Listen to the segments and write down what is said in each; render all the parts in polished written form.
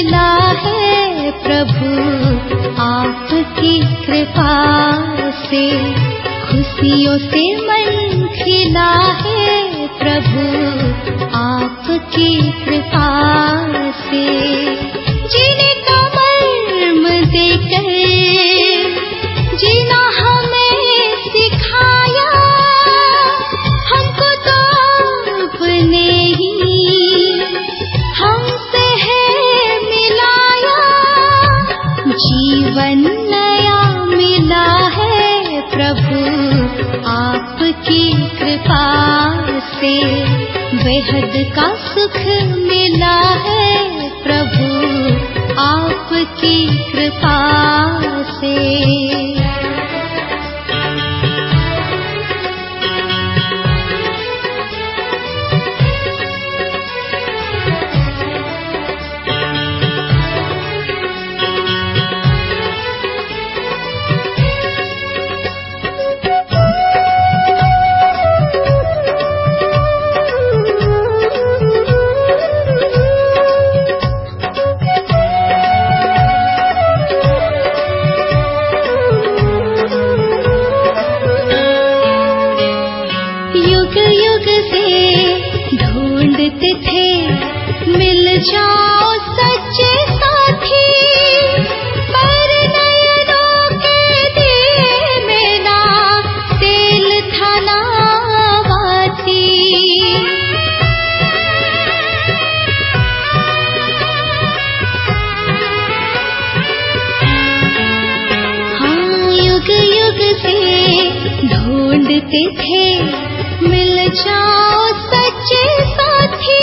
मिला है प्रभु आपकी कृपा से, खुशियों से मन खिला है प्रभु आपकी कृपा से। जीने का मर्म देकर जीना हमें सिखाया, हमको तो अपने ही हमसे है मिलाया। जीवन नया मिला है प्रभु आपकी कृपा से, बेहद का सुख मिला है प्रभु आपकी कृपा से। जाओ सच्चे साथी, पर नयनों के दिए में ना तेल था ना बाती। हाँ युग युग से ढूंढते थे, मिल जाओ सच्चे साथी,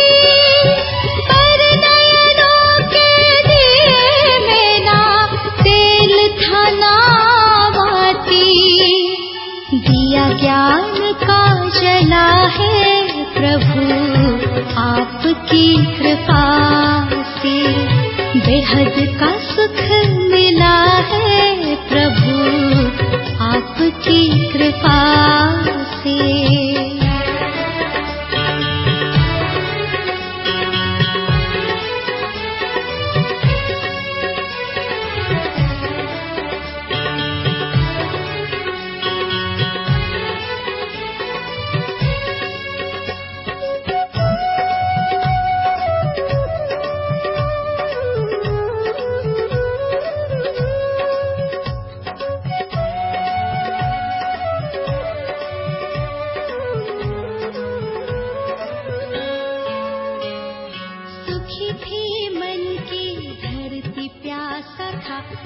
ज्ञान का जला है प्रभु आपकी कृपा से, बेहद का सुख मिला है प्रभु आपकी कृपा से।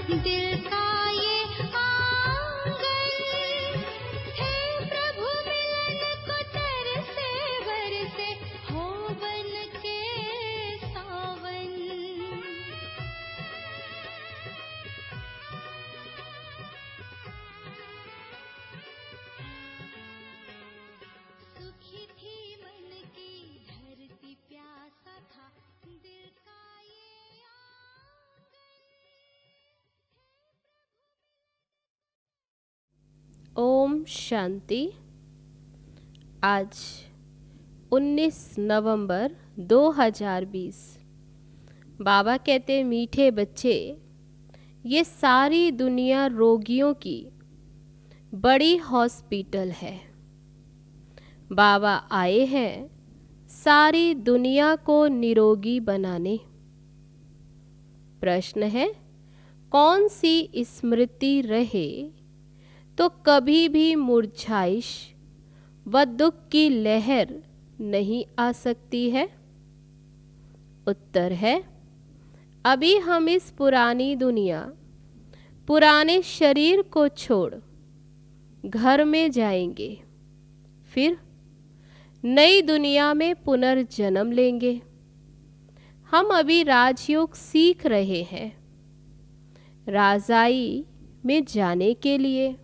दिल का ये आंगन है प्रभु, मिलन को तरसे बरसे हो बन के सावन। सुखी थी मन की धरती, प्यासा था दिल का ये ओम शांति। आज 19 नवंबर 2020। बाबा कहते मीठे बच्चे, ये सारी दुनिया रोगियों की बड़ी हॉस्पिटल है। बाबा आए हैं सारी दुनिया को निरोगी बनाने। प्रश्न है, कौन सी स्मृति रहे तो कभी भी मुरझाइश व दुख की लहर नहीं आ सकती है? उत्तर है, अभी हम इस पुरानी दुनिया, पुराने शरीर को छोड़ घर में जाएंगे, फिर नई दुनिया में पुनर्जन्म लेंगे। हम अभी राजयोग सीख रहे हैं राजाई में जाने के लिए।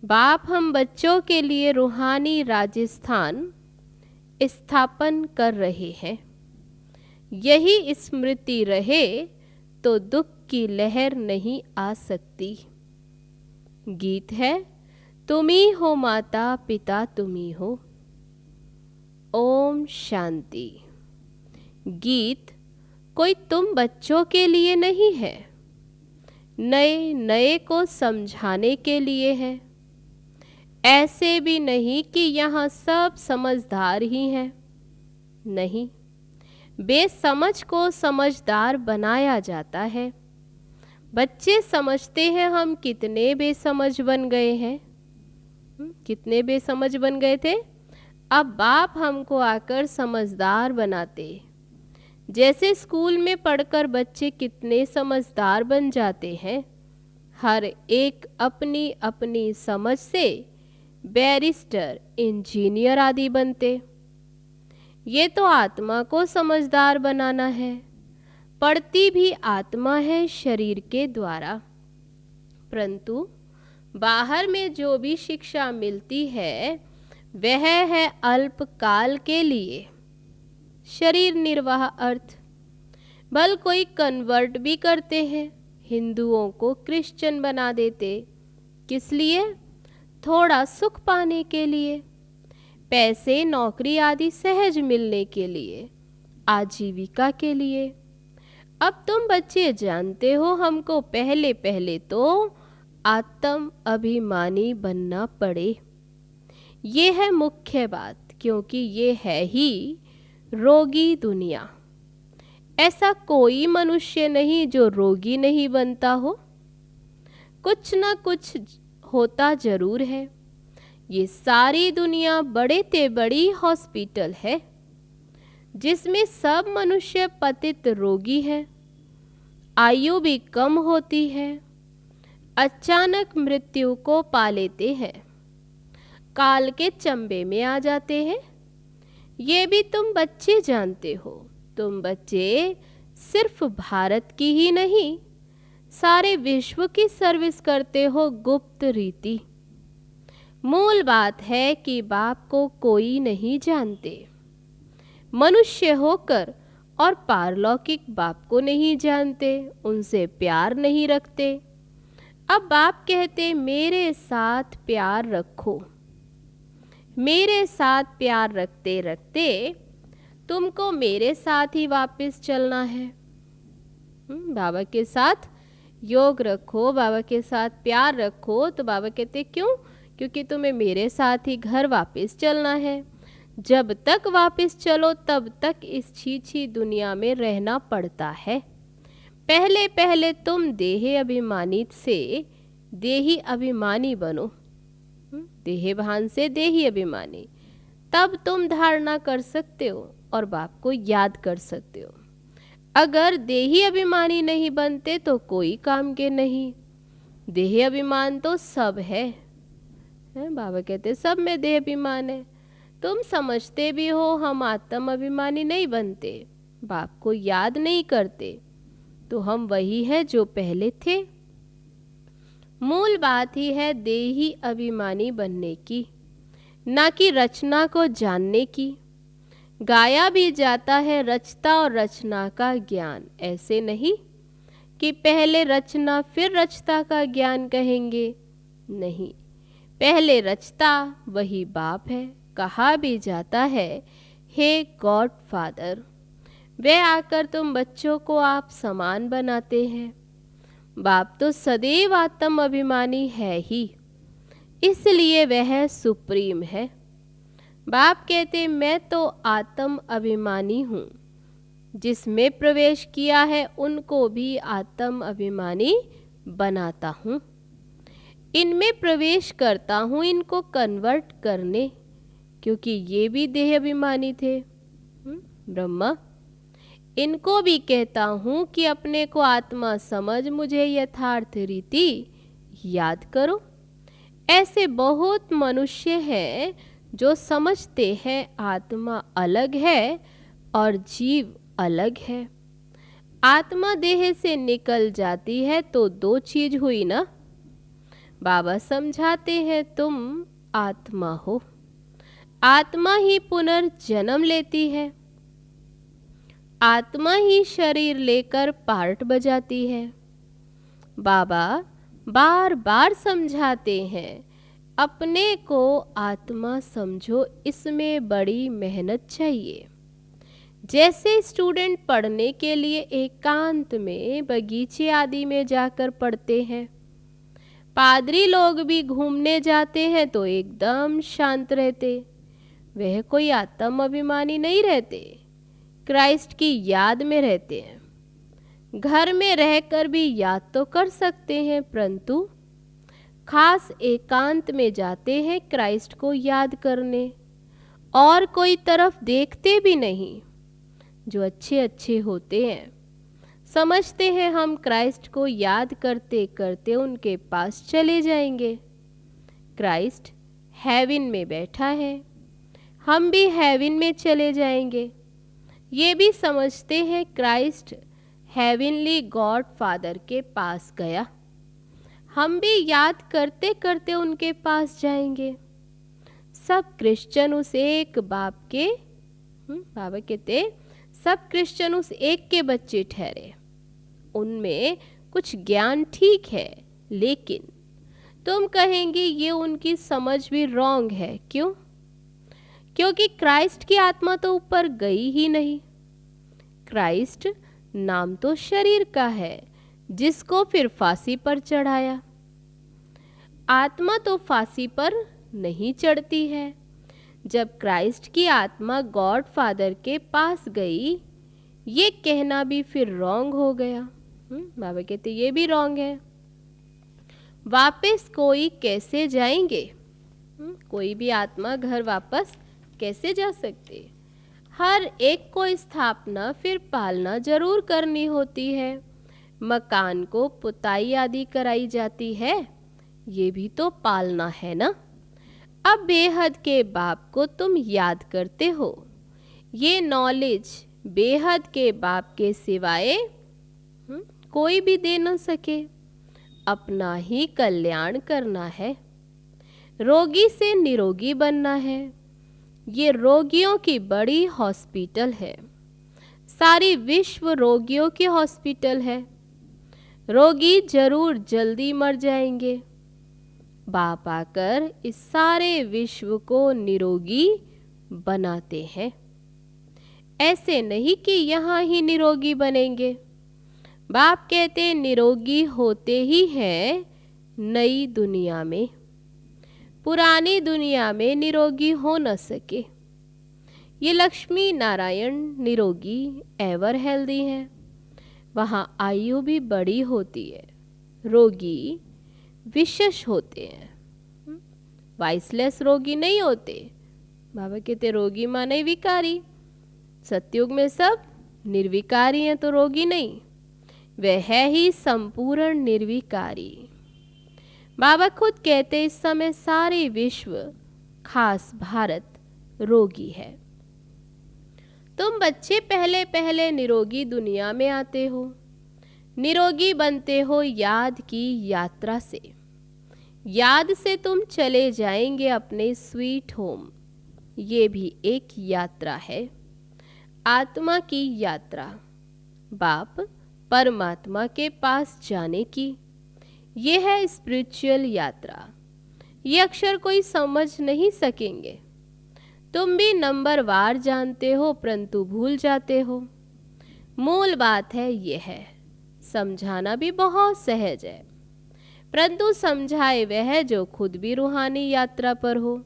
बाप हम बच्चों के लिए रूहानी राजस्थान स्थापन कर रहे हैं। यही स्मृति रहे तो दुख की लहर नहीं आ सकती। गीत है, तुम ही हो माता पिता तुम ही हो। ओम शांति। गीत कोई तुम बच्चों के लिए नहीं है, नए नए को समझाने के लिए है। ऐसे भी नहीं कि यहाँ सब समझदार ही हैं, नहीं, बेसमझ को समझदार बनाया जाता है। बच्चे समझते हैं हम कितने बेसमझ बन गए हैं। कितने बेसमझ बन गए थे, अब बाप हमको आकर समझदार बनाते। जैसे स्कूल में पढ़कर बच्चे कितने समझदार बन जाते हैं, हर एक अपनी अपनी समझ से बैरिस्टर, इंजीनियर आदि बनते। ये तो आत्मा को समझदार बनाना है। पढ़ती भी आत्मा है शरीर के द्वारा, परंतु बाहर में जो भी शिक्षा मिलती है वह है अल्पकाल के लिए, शरीर निर्वाह अर्थ। भल कोई कन्वर्ट भी करते हैं, हिंदुओं को क्रिश्चियन बना देते। किस लिए? थोड़ा सुख पाने के लिए, पैसे नौकरी आदि सहज मिलने के लिए, आजीविका के लिए। अब तुम बच्चे जानते हो हमको पहले पहले तो आत्म अभिमानी बनना पड़े। ये है मुख्य बात, क्योंकि ये है ही रोगी दुनिया। ऐसा कोई मनुष्य नहीं जो रोगी नहीं बनता हो, कुछ ना कुछ होता जरूर है। ये सारी दुनिया बड़े ते बड़ी हॉस्पिटल है, जिसमें सब मनुष्य पतित रोगी है। आयु भी कम होती है, अचानक मृत्यु को पा लेते हैं, काल के चंबे में आ जाते हैं। ये भी तुम बच्चे जानते हो। तुम बच्चे सिर्फ भारत की ही नहीं, सारे विश्व की सर्विस करते हो गुप्त रीति। मूल बात है कि बाप को कोई नहीं जानते। मनुष्य होकर और पारलौकिक बाप को नहीं जानते, उनसे प्यार नहीं रखते। अब बाप कहते मेरे साथ प्यार रखो। मेरे साथ प्यार रखते रखते तुमको मेरे साथ ही वापस चलना है। बाबा के साथ योग रखो, बाबा के साथ प्यार रखो। तो बाबा कहते क्यों? क्योंकि तुम्हें मेरे साथ ही घर वापस चलना है। जब तक वापस चलो तब तक इस छीछी दुनिया में रहना पड़ता है। पहले पहले तुम देह अभिमानी से देही अभिमानी बनो, देह भान से देही अभिमानी, तब तुम धारणा कर सकते हो और बाप को याद कर सकते हो। अगर देही अभिमानी नहीं बनते तो कोई काम के नहीं। देह अभिमान तो सब है, बाबा कहते सब में देह अभिमान है। तुम समझते भी हो हम आत्म अभिमानी नहीं बनते, बाप को याद नहीं करते, तो हम वही है जो पहले थे। मूल बात ही है देही अभिमानी बनने की, ना कि रचना को जानने की। गाया भी जाता है रचता और रचना का ज्ञान, ऐसे नहीं कि पहले रचना फिर रचता का ज्ञान कहेंगे, नहीं, पहले रचता वही बाप है। कहा भी जाता है हे गॉड फादर, वे आकर तुम बच्चों को आप समान बनाते हैं। बाप तो सदैव आत्म अभिमानी है ही, इसलिए वह सुप्रीम है। बाप कहते मैं तो आत्म अभिमानी हूँ, जिसमें प्रवेश किया है उनको भी आत्म अभिमानी बनाता हूँ। इनमें प्रवेश करता हूँ इनको कन्वर्ट करने, क्योंकि ये भी देह अभिमानी थे। ब्रह्मा इनको भी कहता हूँ कि अपने को आत्मा समझ मुझे यथार्थ रीति याद करो। ऐसे बहुत मनुष्य हैं जो समझते हैं आत्मा अलग है और जीव अलग है। आत्मा देह से निकल जाती है तो दो चीज हुई ना। बाबा समझाते हैं तुम आत्मा हो, आत्मा ही पुनर्जन्म लेती है, आत्मा ही शरीर लेकर पार्ट बजाती है। बाबा बार बार समझाते हैं अपने को आत्मा समझो, इसमें बड़ी मेहनत चाहिए। जैसे स्टूडेंट पढ़ने के लिए एकांत में बगीचे आदि में जाकर पढ़ते हैं, पादरी लोग भी घूमने जाते हैं तो एकदम शांत रहते, वह कोई आत्म अभिमानी नहीं रहते, क्राइस्ट की याद में रहते हैं। घर में रहकर भी याद तो कर सकते हैं, परंतु खास एकांत में जाते हैं क्राइस्ट को याद करने, और कोई तरफ देखते भी नहीं। जो अच्छे अच्छे होते हैं समझते हैं हम क्राइस्ट को याद करते करते उनके पास चले जाएंगे। क्राइस्ट हेवन में बैठा है, हम भी हेवन में चले जाएंगे। ये भी समझते हैं क्राइस्ट हेवनली गॉड फादर के पास गया, हम भी याद करते करते उनके पास जाएंगे। सब क्रिश्चियन उस एक बाप के बाबा कहते सब क्रिश्चियन उस एक के बच्चे ठहरे। उनमें कुछ ज्ञान ठीक है, लेकिन तुम कहेंगे ये उनकी समझ भी रॉन्ग है। क्यों? क्योंकि क्राइस्ट की आत्मा तो ऊपर गई ही नहीं। क्राइस्ट नाम तो शरीर का है जिसको फिर फांसी पर चढ़ाया। आत्मा तो फांसी पर नहीं चढ़ती है। जब क्राइस्ट की आत्मा गॉड फादर के पास गई, ये कहना भी फिर रॉन्ग हो गया। बाबा कहते ये भी रॉन्ग है। वापस कोई कैसे जाएंगे? कोई भी आत्मा घर वापस कैसे जा सकते? हर एक को स्थापना फिर पालना जरूर करनी होती है। मकान को पुताई आदि कराई जाती है, ये भी तो पालना है ना। अब बेहद के बाप को तुम याद करते हो। ये नॉलेज बेहद के बाप के सिवाय कोई भी दे न सके। अपना ही कल्याण करना है, रोगी से निरोगी बनना है। ये रोगियों की बड़ी हॉस्पिटल है, सारी विश्व रोगियों की हॉस्पिटल है। रोगी जरूर जल्दी मर जाएंगे। बाप आकर इस सारे विश्व को निरोगी बनाते हैं। ऐसे नहीं कि यहाँ ही निरोगी बनेंगे। बाप कहते निरोगी होते ही हैं नई दुनिया में, पुरानी दुनिया में निरोगी हो न सके। ये लक्ष्मी नारायण निरोगी एवर हेल्दी हैं, वहाँ आयु भी बड़ी होती है। रोगी विशेष होते हैं, वाइसलेस रोगी नहीं होते। बाबा कहते रोगी माने विकारी। सतयुग में सब निर्विकारी हैं तो रोगी नहीं, वह है ही संपूर्ण निर्विकारी। बाबा खुद कहते इस समय सारे विश्व खास भारत रोगी है। तुम बच्चे पहले पहले निरोगी दुनिया में आते हो, निरोगी बनते हो याद की यात्रा से। याद से तुम चले जाएंगे अपने स्वीट होम। ये भी एक यात्रा है, आत्मा की यात्रा, बाप परमात्मा के पास जाने की। ये है स्पिरिचुअल यात्रा। ये अक्षर कोई समझ नहीं सकेंगे। तुम भी नंबर वार जानते हो परंतु भूल जाते हो। मूल बात है यह है, समझाना भी बहुत सहज है, परंतु समझाए वह जो खुद भी रूहानी यात्रा पर हो।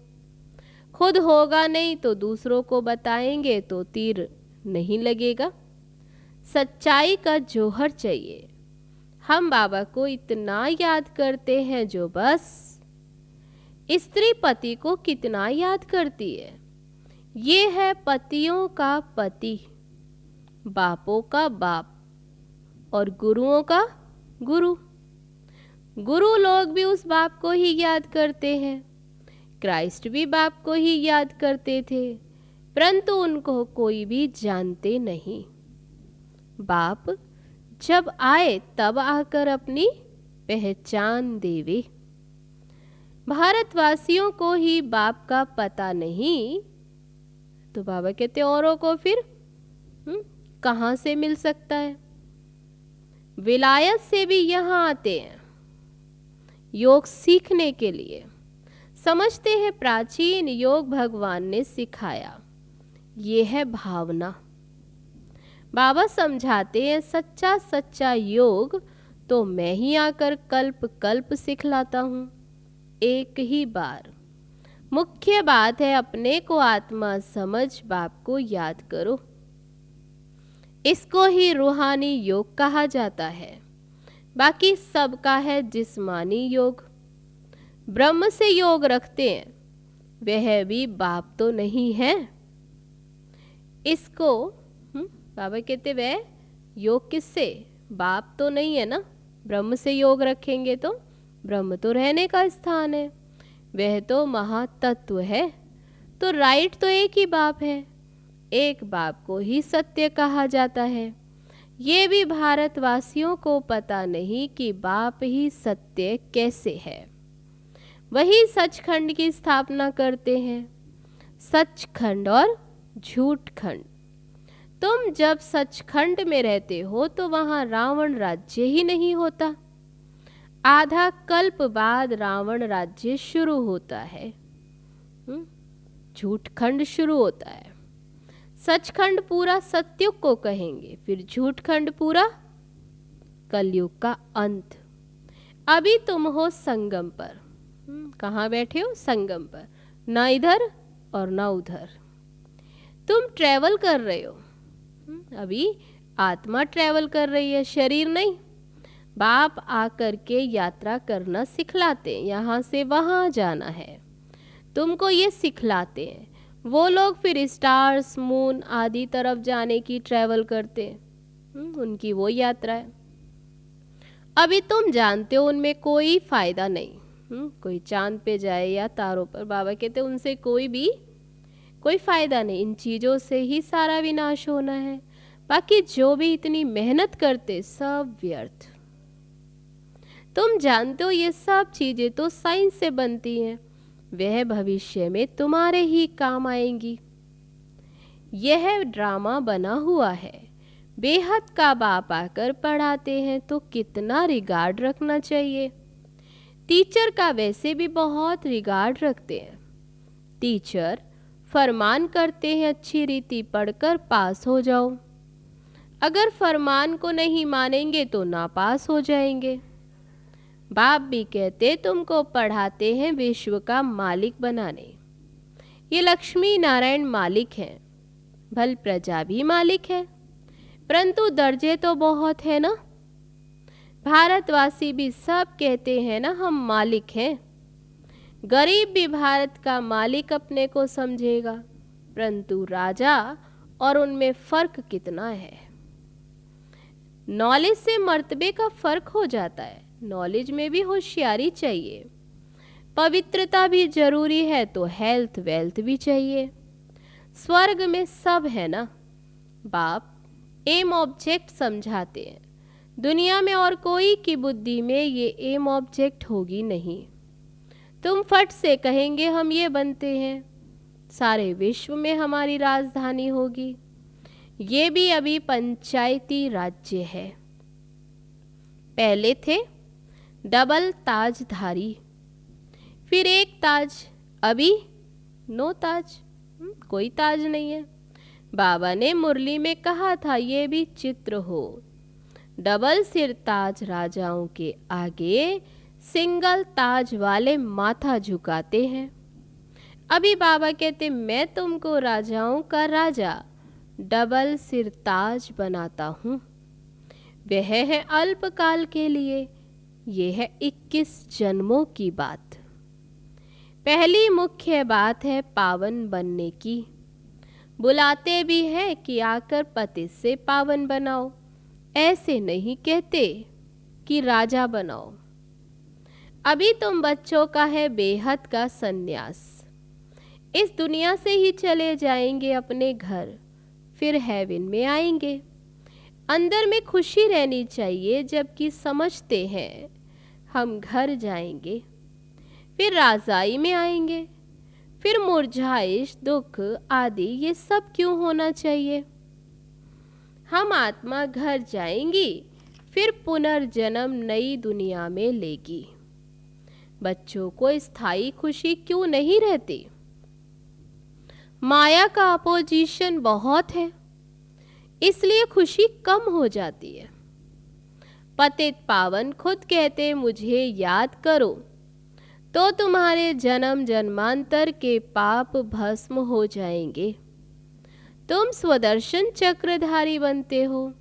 खुद होगा नहीं तो दूसरों को बताएंगे तो तीर नहीं लगेगा। सच्चाई का जौहर चाहिए। हम बाबा को इतना याद करते हैं जो बस स्त्री पति को कितना याद करती है। ये है पतियों का पति, बापों का बाप और गुरुओं का गुरु। गुरु लोग भी उस बाप को ही याद करते हैं। क्राइस्ट भी बाप को ही याद करते थे, परंतु उनको कोई भी जानते नहीं। बाप जब आए तब आकर अपनी पहचान देवे। भारतवासियों को ही बाप का पता नहीं तो बाबा कहते औरों को फिर कहाँ से मिल सकता है। विलायत से भी यहाँ आते हैं योग सीखने के लिए। समझते हैं प्राचीन योग भगवान ने सिखाया। ये है भावना, बाबा समझाते हैं सच्चा सच्चा योग तो मैं ही आकर कल्प कल्प सिखलाता हूँ, एक ही बार। मुख्य बात है अपने को आत्मा समझ बाप को याद करो। इसको ही रूहानी योग कहा जाता है। बाकी सबका है जिस्मानी योग। ब्रह्म से योग रखते हैं, वह भी बाप तो नहीं है। इसको बाबा कहते वह योग किससे, बाप तो नहीं है ना। ब्रह्म से योग रखेंगे तो ब्रह्म तो रहने का स्थान है, वह तो महातत्व है। तो राइट तो एक ही बाप है, एक बाप को ही सत्य कहा जाता है। ये भी भारतवासियों को पता नहीं कि बाप ही सत्य कैसे है। वही सचखंड की स्थापना करते हैं, सचखंड और झूठखंड। तुम जब सचखंड में रहते हो तो वहां रावण राज्य ही नहीं होता। आधा कल्प बाद रावण राज्य शुरू होता है, झूठखंड शुरू होता है। सचखंड पूरा सत्युग को कहेंगे, फिर झूठखंड पूरा कलयुग का अंत। अभी तुम हो संगम पर। कहाँ बैठे हो? संगम पर, ना इधर और ना उधर। तुम ट्रेवल कर रहे हो। अभी आत्मा ट्रेवल कर रही है, शरीर नहीं। बाप आकर के यात्रा करना सिखलाते हैं, यहाँ से वहाँ जाना है, तुमको ये सिखलाते हैं। वो लोग फिर स्टार्स, मून आदि तरफ जाने की ट्रेवल करते हैं, उनकी वो यात्रा है। अभी तुम जानते हो उनमें कोई फायदा नहीं। कोई चांद पे जाए या तारों पर, बाबा कहते उनसे कोई फायदा नहीं। इन चीज़ों से ही सारा विनाश होना है। बाकी जो भी इतनी मेहनत करते सब व्यर्थ। तुम जानते हो ये सब चीजें तो साइंस से बनती हैं, वह भविष्य में तुम्हारे ही काम आएंगी। यह ड्रामा बना हुआ है। बेहद का बाप आकर पढ़ाते हैं तो कितना रिगार्ड रखना चाहिए। टीचर का वैसे भी बहुत रिगार्ड रखते हैं। टीचर फरमान करते हैं अच्छी रीति पढ़कर पास हो जाओ। अगर फरमान को नहीं मानेंगे तो नापास हो जाएंगे। बाप भी कहते तुमको पढ़ाते हैं विश्व का मालिक बनाने। ये लक्ष्मी नारायण मालिक हैं, भल प्रजा भी मालिक है, परंतु दर्जे तो बहुत है ना। भारतवासी भी सब कहते हैं ना हम मालिक हैं। गरीब भी भारत का मालिक अपने को समझेगा, परंतु राजा और उनमें फर्क कितना है। नॉलेज से मर्तबे का फर्क हो जाता है। नॉलेज में भी होशियारी चाहिए, पवित्रता भी जरूरी है, तो हेल्थ वेल्थ भी चाहिए। स्वर्ग में सब है ना। बाप एम ऑब्जेक्ट समझाते हैं। दुनिया में और कोई की बुद्धि में ये एम ऑब्जेक्ट होगी नहीं। तुम फट से कहेंगे हम ये बनते हैं, सारे विश्व में हमारी राजधानी होगी। ये भी अभी पंचायती राज्य है। पहले थे डबल ताजधारी, फिर एक ताज, अभी नो ताज, कोई ताज नहीं है। बाबा ने मुरली में कहा था ये भी चित्र हो। डबल सिर ताज राजाओं के आगे, सिंगल ताज वाले माथा झुकाते हैं। अभी बाबा कहते मैं तुमको राजाओं का राजा डबल सिर ताज बनाता हूँ। वह है अल्पकाल के लिए, यह है 21 जन्मों की बात। पहली मुख्य बात है पावन बनने की। बुलाते भी है कि आकर पति से पावन बनाओ, ऐसे नहीं कहते कि राजा बनाओ। अभी तुम बच्चों का है बेहद का सन्यास। इस दुनिया से ही चले जाएंगे अपने घर, फिर हेवन में आएंगे। अंदर में खुशी रहनी चाहिए, जबकि समझते हैं हम घर जाएंगे, फिर राजाई में आएंगे, फिर मुरझाइश, दुख आदि ये सब क्यों होना चाहिए। हम आत्मा घर जाएंगी, फिर पुनर्जन्म नई दुनिया में लेगी। बच्चों को स्थायी खुशी क्यों नहीं रहती। माया का अपोजिशन बहुत है। इसलिए खुशी कम हो जाती है। पतित पावन खुद कहते मुझे याद करो, तो तुम्हारे जन्म जन्मांतर के पाप भस्म हो जाएंगे। तुम स्वदर्शन चक्रधारी बनते हो।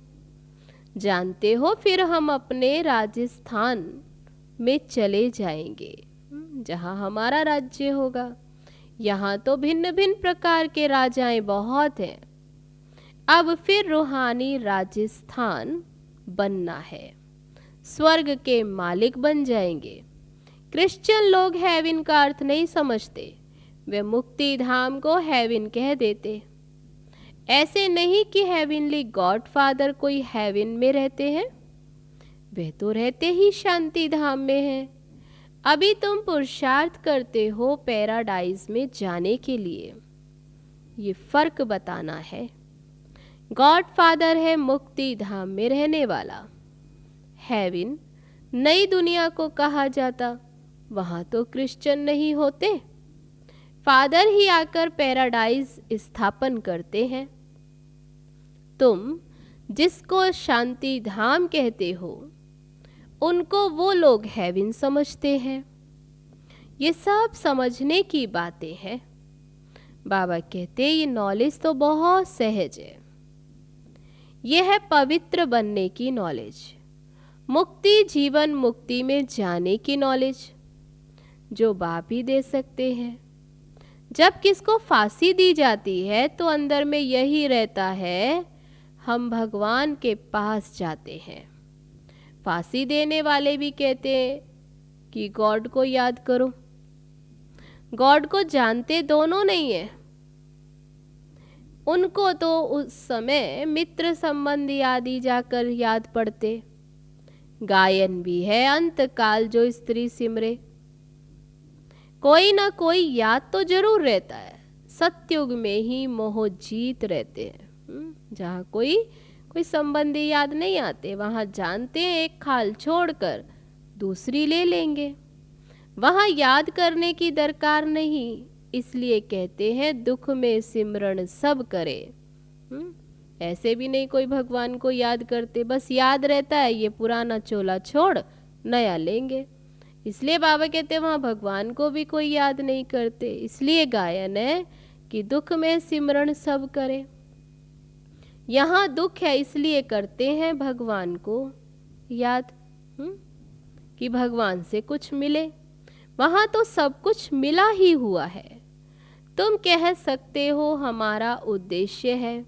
जानते हो, फिर हम अपने राजस्थान में चले जाएंगे, जहाँ हमारा राज्य होगा। यहाँ तो भिन्न भिन्न प्रकार के राजाएं बहुत हैं। अब फिर रूहानी राजस्थान बनना है, स्वर्ग के मालिक बन जाएंगे। क्रिश्चियन लोग हेवन का अर्थ नहीं समझते, वे मुक्ति धाम को हेवन कह देते। ऐसे नहीं कि हेवनली गॉड फादर कोई हेवन में रहते हैं, वे तो रहते ही शांति धाम में हैं। अभी तुम पुरुषार्थ करते हो पैराडाइज में जाने के लिए, ये फर्क बताना है। गॉड फादर है मुक्ति धाम में रहने वाला। हेवन नई दुनिया को कहा जाता, वहाँ तो क्रिश्चियन नहीं होते। फादर ही आकर पैराडाइज स्थापन करते हैं। तुम जिसको शांति धाम कहते हो, उनको वो लोग हेवन समझते हैं। ये सब समझने की बातें हैं। बाबा कहते ये नॉलेज तो बहुत सहज है। यह है पवित्र बनने की नॉलेज, मुक्ति जीवन मुक्ति में जाने की नॉलेज, जो बाप ही दे सकते हैं। जब किसको फांसी दी जाती है तो अंदर में यही रहता है, हम भगवान के पास जाते हैं। फांसी देने वाले भी कहते हैं कि गॉड को याद करो। गॉड को जानते दोनों नहीं है। उनको तो उस समय मित्र संबंधी आदि जाकर याद पड़ते। गायन भी है अंतकाल जो स्त्री सिमरे। कोई ना कोई याद तो जरूर रहता है। सतयुग में ही मोह जीत रहते हैं। जहाँ कोई संबंधी याद नहीं आते, वहाँ जानते हैं एक खाल छोड़कर दूसरी ले लेंगे। वहाँ याद करने की दरकार नहीं, इसलिए कहते हैं दुख में सिमरण सब करे। ऐसे भी नहीं कोई भगवान को याद करते, बस याद रहता है ये पुराना चोला छोड़ नया लेंगे। इसलिए बाबा कहते हैं वहाँ भगवान को भी कोई याद नहीं करते। इसलिए गायन है कि दुख में सिमरण सब करे। यहाँ दुख है इसलिए करते हैं भगवान को याद, कि भगवान से कुछ मिले। वहाँ तो सब कुछ मिला ही हुआ है। तुम कह सकते हो हमारा उद्देश्य है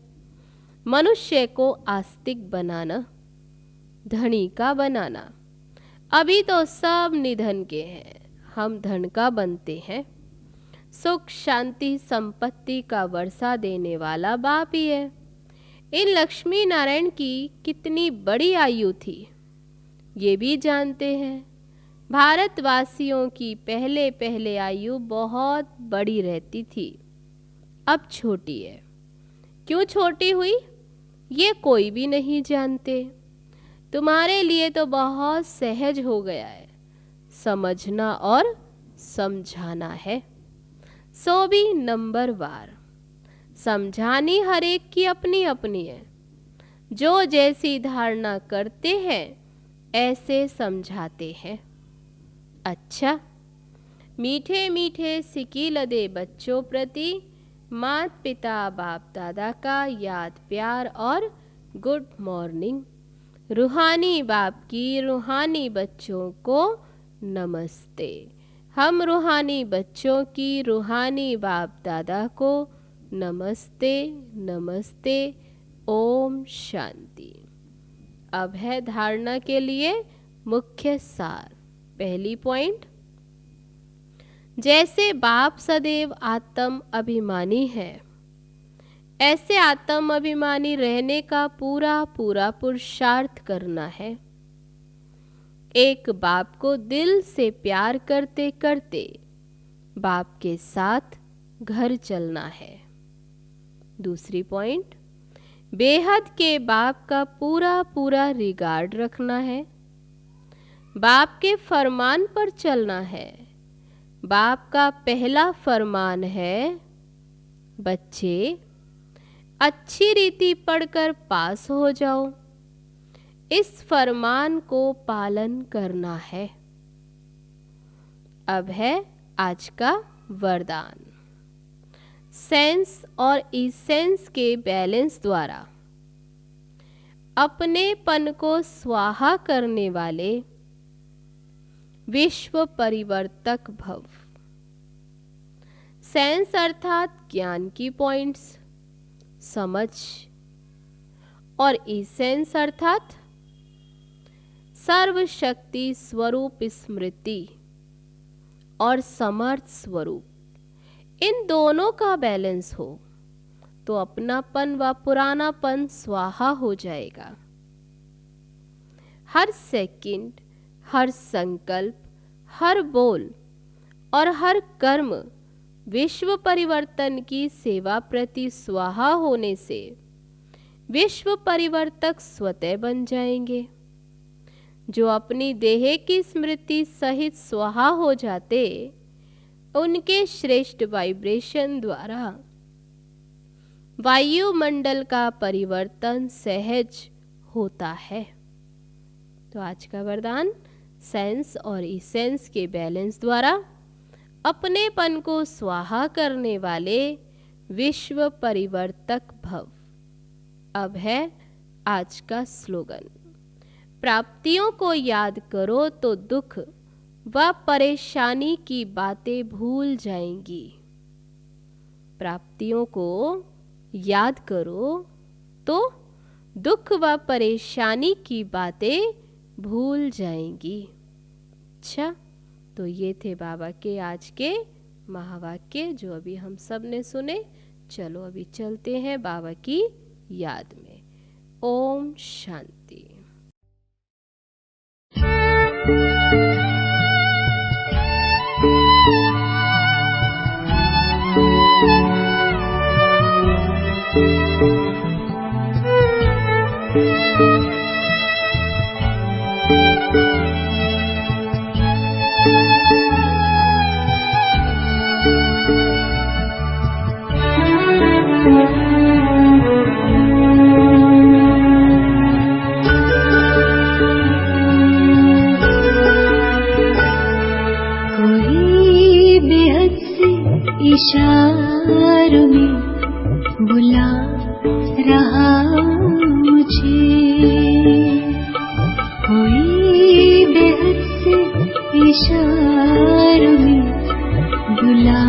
मनुष्य को आस्तिक बनाना, धनी का बनाना। अभी तो सब निधन के हैं, हम धन का बनते हैं। सुख शांति संपत्ति का वर्षा देने वाला बाप ही है। इन लक्ष्मी नारायण की कितनी बड़ी आयु थी ये भी जानते हैं। भारतवासियों की पहले पहले आयु बहुत बड़ी रहती थी, अब छोटी है। क्यों छोटी हुई ये कोई भी नहीं जानते। तुम्हारे लिए तो बहुत सहज हो गया है, समझना और समझाना है। सो भी नंबर वार समझानी हर एक की अपनी अपनी है। जो जैसी धारणा करते हैं ऐसे समझाते हैं। अच्छा, मीठे मीठे सिकील दे बच्चों प्रति माता पिता बाप दादा का याद प्यार और गुड मॉर्निंग। रूहानी बाप की रूहानी बच्चों को नमस्ते। हम रूहानी बच्चों की रूहानी बाप दादा को नमस्ते नमस्ते। ओम शांति। अब है धारणा के लिए मुख्य सार। पहली पॉइंट, जैसे बाप सदैव आत्म अभिमानी है, ऐसे आत्म अभिमानी रहने का पूरा पूरा पुरुषार्थ करना है। एक बाप को दिल से प्यार करते करते बाप के साथ घर चलना है। दूसरी पॉइंट, बेहद के बाप का पूरा पूरा रिगार्ड रखना है। बाप के फरमान पर चलना है। बाप का पहला फरमान है, बच्चे अच्छी रीति पढ़कर पास हो जाओ। इस फरमान को पालन करना है। अब है आज का वरदान। सेंस और इसेंस के बैलेंस द्वारा अपनेपन को स्वाहा करने वाले विश्व परिवर्तक भव। सेंस अर्थात ज्ञान की पॉइंट्स, समझ, और इसेंस अर्थात सर्वशक्ति स्वरूप स्मृति और समर्थ स्वरूप। इन दोनों का बैलेंस हो तो अपनापन व पुरानापन स्वाहा हो जाएगा। हर सेकंड, हर संकल्प, हर बोल और हर कर्म विश्व परिवर्तन की सेवा प्रति स्वाहा होने से विश्व परिवर्तक स्वतः बन जाएंगे। जो अपनी देह की स्मृति सहित स्वाहा हो जाते, उनके श्रेष्ठ वाइब्रेशन द्वारा वायुमंडल का परिवर्तन सहज होता है। तो आज का वरदान, सेंस और इसेंस के बैलेंस द्वारा अपनेपन को स्वाहा करने वाले विश्व परिवर्तक भव। अब है आज का स्लोगन। प्राप्तियों को याद करो तो दुख व परेशानी की बातें भूल जाएंगी। प्राप्तियों को याद करो तो दुख व परेशानी की बातें भूल जाएंगी। अच्छा, तो ये थे बाबा के आज के महावाक्य जो अभी हम सब ने सुने। चलो अभी चलते हैं बाबा की याद में। ओम शांति। इशारों में बुला रहा मुझे, कोई बेहद से इशारों में बुला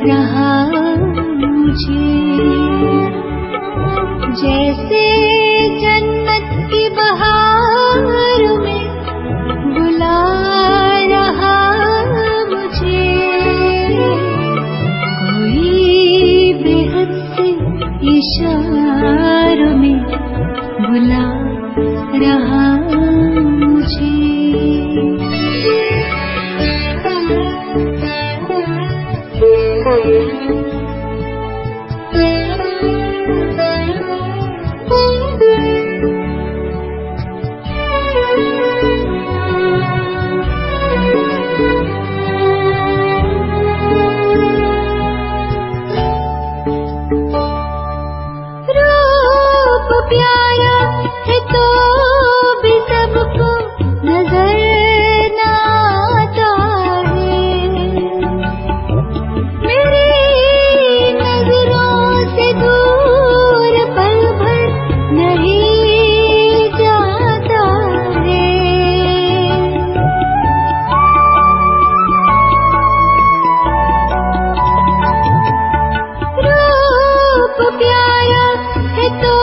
रहा मुझे। जैसे जन्नत की बहारों में बुला रहा मुझे, इशारों में बुला रहा मुझे। प्यारा है तो भी सबको नजर न आता है। मेरी नजरों से दूर पल भर नहीं जाता है। रूप प्यारा है तो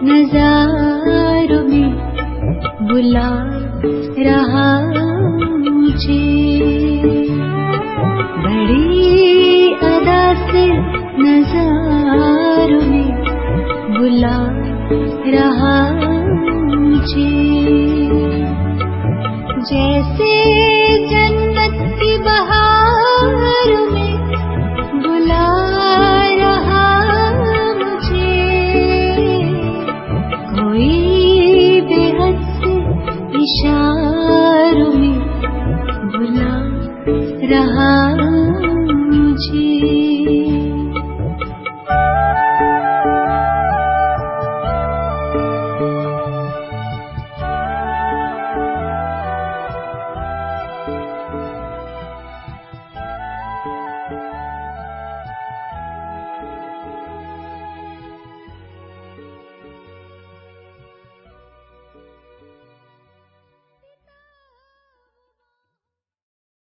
नज़ारों में बुला रहा मुझे। बड़ी अदा से नज़ारों में बुला रहा मुझे। जैसे